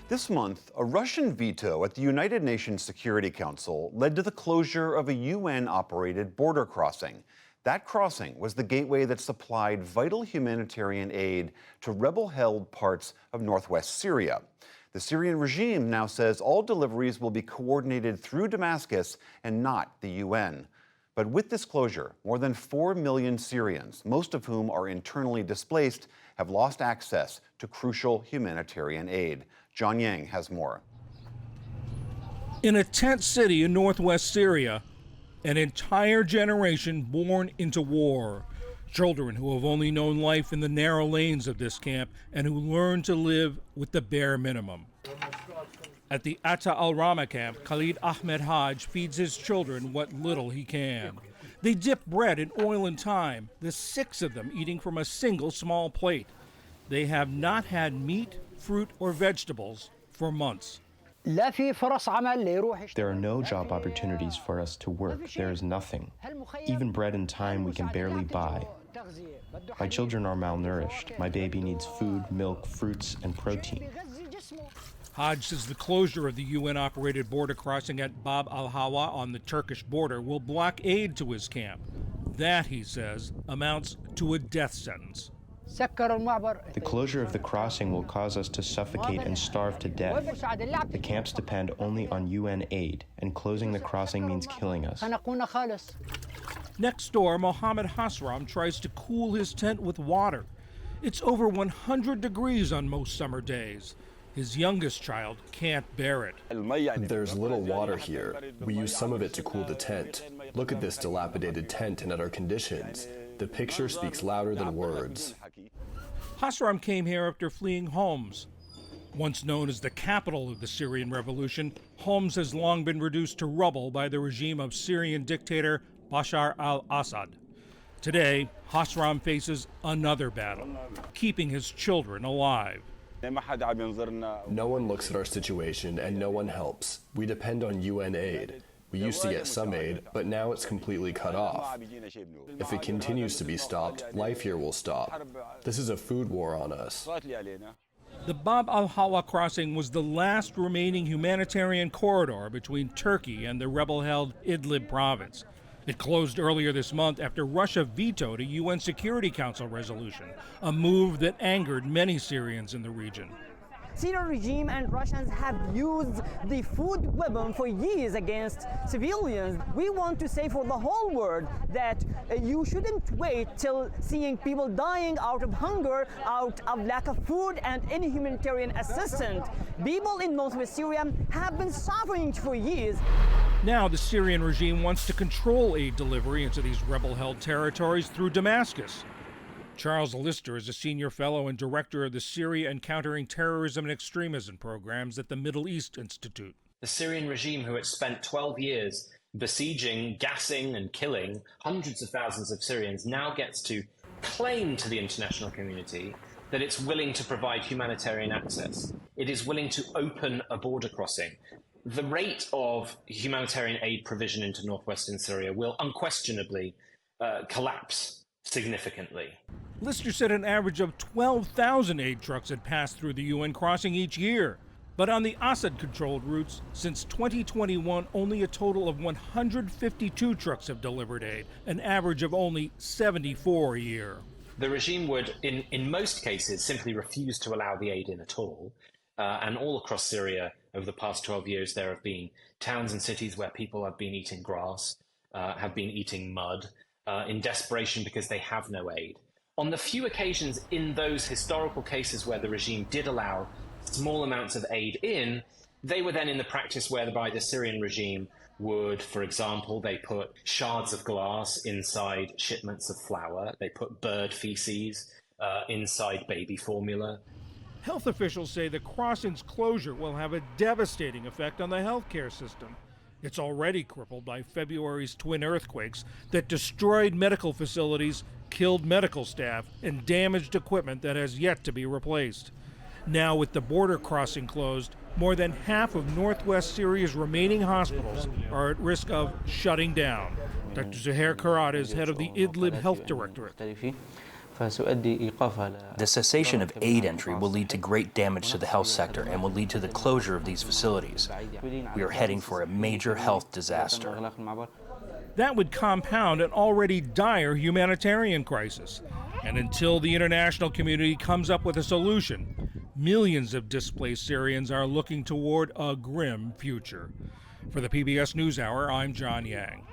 This month, a Russian veto at the United Nations Security Council led to the closure of a UN-operated border crossing. That crossing was the gateway that supplied vital humanitarian aid to rebel-held parts of northwest Syria. The Syrian regime now says all deliveries will be coordinated through Damascus and not the UN. But with this closure, more than 4 million Syrians, most of whom are internally displaced, have lost access to crucial humanitarian aid. John Yang has more. In a tent city in northwest Syria, an entire generation born into war. Children who have only known life in the narrow lanes of this camp and who learn to live with the bare minimum. At the Atta al-Rama camp, Khalid Ahmed Haj feeds his children what little he can. They dip bread in oil and thyme, the 6 of them eating from a single small plate. They have not had meat, fruit, or vegetables for months. There are no job opportunities for us to work. There is nothing. Even bread and thyme we can barely buy. My children are malnourished. My baby needs food, milk, fruits, and protein. Haj says the closure of the UN-operated border crossing at Bab al-Hawa on the Turkish border will block aid to his camp. That, he says, amounts to a death sentence. The closure of the crossing will cause us to suffocate and starve to death. The camps depend only on UN aid, and closing the crossing means killing us. Next door, Mohammed Hasram tries to cool his tent with water. It's over 100 degrees on most summer days. His youngest child can't bear it. There's little water here. We use some of it to cool the tent. Look at this dilapidated tent and at our conditions. The picture speaks louder than words. Hasram came here after fleeing Homs. Once known as the capital of the Syrian revolution, Homs has long been reduced to rubble by the regime of Syrian dictator Bashar al-Assad. Today, Hasram faces another battle, keeping his children alive. No one looks at our situation and no one helps. We depend on UN aid. We used to get some aid, but now it's completely cut off. If it continues to be stopped, life here will stop. This is a food war on us. The Bab al-Hawa crossing was the last remaining humanitarian corridor between Turkey and the rebel-held Idlib province. It closed earlier this month after Russia vetoed a UN Security Council resolution, a move that angered many Syrians in the region. Syrian regime and Russians have used the food weapon for years against civilians. We want to say for the whole world that you shouldn't wait till seeing people dying out of hunger, out of lack of food and any humanitarian assistance. People in northwest Syria have been suffering for years. Now the Syrian regime wants to control aid delivery into these rebel-held territories through Damascus. Charles Lister is a senior fellow and director of the Syria Encountering Terrorism and Extremism programs at the Middle East Institute. The Syrian regime, who had spent 12 years besieging, gassing, and killing hundreds of thousands of Syrians, now gets to claim to the international community that it's willing to provide humanitarian access. It is willing to open a border crossing. The rate of humanitarian aid provision into northwestern Syria will unquestionably collapse significantly. Lister said an average of 12,000 aid trucks had passed through the UN crossing each year. But on the Assad-controlled routes, since 2021, only a total of 152 trucks have delivered aid, an average of only 74 a year. The regime would, in most cases, simply refuse to allow the aid in at all. And all across Syria, over the past 12 years, there have been towns and cities where people have been eating grass, have been eating mud, in desperation because they have no aid. On the few occasions in those historical cases where the regime did allow small amounts of aid in, they were then in the practice whereby the Syrian regime would, for example, they put shards of glass inside shipments of flour, they put bird feces inside baby formula. Health officials say the crossing's closure will have a devastating effect on the healthcare system. It's already crippled by February's twin earthquakes that destroyed medical facilities, killed medical staff, and damaged equipment that has yet to be replaced. Now, with the border crossing closed, more than half of northwest Syria's remaining hospitals are at risk of shutting down. Dr. Zuhair Karat is head of the Idlib Health Directorate. The cessation of aid entry will lead to great damage to the health sector and will lead to the closure of these facilities. We are heading for a major health disaster. That would compound an already dire humanitarian crisis. And until the international community comes up with a solution, millions of displaced Syrians are looking toward a grim future. For the PBS NewsHour, I'm John Yang.